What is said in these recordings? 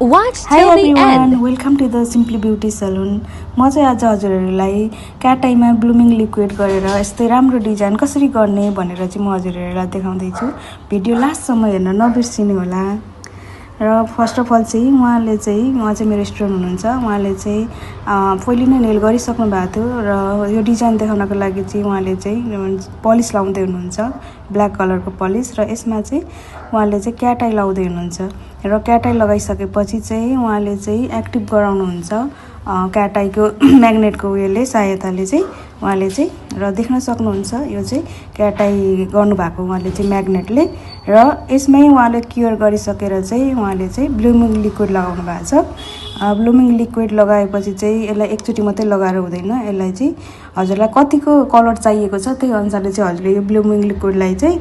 Watch Hi till the everyone, end. welcome to the Simply Beauty Salon. म चाहिँ आज हजुरहरूलाई क्याट आईमा ब्लुमिङ liquid गरेर यस्तै राम्रो डिजाइन कसरी गर्ने भनेर चाहिँ म हजुरहरूलाई देखाउँदै छु। भिडियो लास्टसम्म हेर्न नबिर्सिनु होला। र फर्स्ट अफ अल चाहिँ उहाँ चाहिँ मेरो स्टुडेन्ट हुनुहुन्छ। उहाँले चाहिँ पहिले नै नेल गरिसक्नु भएको थियो र यो डिजाइन देखाउनको लागि चाहिँ उहाँले चाहिँ पलिस लाउँदै हुनुहुन्छ, ब्ल्याक कलरको पलिस। र यसमा चाहिँ उहाँले चाहिँ क्याट आई लाउँदै हुनुहुन्छ र क्याट आई लगाइसकेपछि चाहिँ उहाँले चाहिँ एक्टिभ गराउनुहुन्छ क्याट आईको म्याग्नेटको उयोले सहायताले चाहिँ उहाँले चाहिँ र देख्न सक्नुहुन्छ यो चाहिँ क्याट आई गर्नुभएको उहाँले चाहिँ म्याग्नेटले। र यसमै उहाँले क्योर गरिसकेर चाहिँ उहाँले चाहिँ ब्लुमिङ लिक्विड लगाउनु भएको छ। ब्लुमिङ लिक्विड लगाएपछि चाहिँ यसलाई एकचोटि मात्रै लगाएर हुँदैन, यसलाई चाहिँ हजुरलाई कतिको कलर चाहिएको छ त्यही अनुसारले चाहिँ हजुरले यो ब्लुमिङ लिक्विडलाई चाहिँ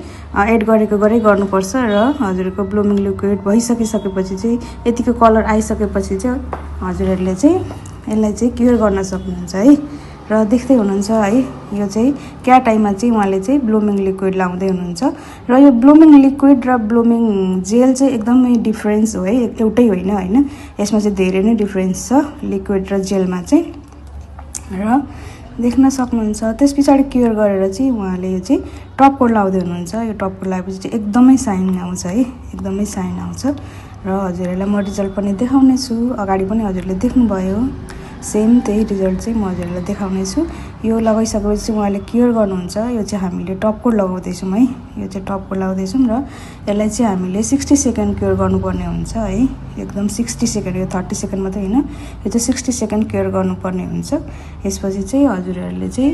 एड गरेको गर्नुपर्छ। र हजुरको ब्लुमिङ लिक्विड भइसकेपछि चाहिँ यतिको कलर आइसकेपछि चाहिँ हजुरहरूले चाहिँ यसलाई चाहिँ क्योर गर्न सक्नुहुन्छ है। र देख्दै हुनुहुन्छ है, यो चाहिँ क्याट आईमा चाहिँ उहाँले चाहिँ ब्लुमिङ लिक्विड लाउँदै हुनुहुन्छ। र यो ब्लुमिङ लिक्विड र ब्लुमिङ जेल चाहिँ एकदमै डिफ्रेन्स हो है, एउटै होइन यसमा चाहिँ धेरै नै डिफ्रेन्स छ लिक्विड र जेलमा चाहिँ। र देख्न सक्नुहुन्छ त्यस पछाडि क्योर गरेर चाहिँ उहाँले यो चाहिँ टप कोट लाउँदै हुनुहुन्छ। यो टप कोट लगाएपछि चाहिँ एकदमै साइन आउँछ है, एकदमै साइन आउँछ। र हजुरहरूलाई म रिजल्ट पनि देखाउने छु, अगाडि पनि हजुरले देख्नुभयो सेम त्यही रिजल्ट चाहिँ म हजुरहरूलाई देखाउने छु। यो लगाइसकेपछि उहाँले क्योर गर्नुहुन्छ। यो चाहिँ हामीले टप कोट लगाउँदैछौँ है, यो चाहिँ टप कोट लगाउँदैछौँ र यसलाई चाहिँ हामीले 60 सेकेन्ड क्योर गर्नुपर्ने हुन्छ है, एकदम 60 सेकेन्ड, यो 30 सेकेन्ड मात्रै होइन, यो चाहिँ 60 सेकेन्ड क्योर गर्नुपर्ने हुन्छ। यसपछि चाहिँ हजुरहरूले चाहिँ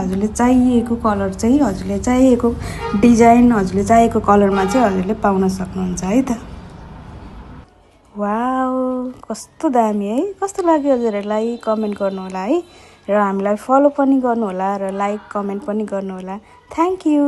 हजुरले चाहिएको कलर चाहिँ हजुरले चाहिएको डिजाइन हजुरले चाहिएको कलरमा चाहिँ हजुरले पाउन सक्नुहुन्छ है त। वाउ, कस्तो दामी है, कस्तो लाग्यो हजुरहरूलाई कमेन्ट गर्नुहोला है। र हामीलाई फलो पनि गर्नुहोला र लाइक कमेन्ट पनि गर्नुहोला। Thank you.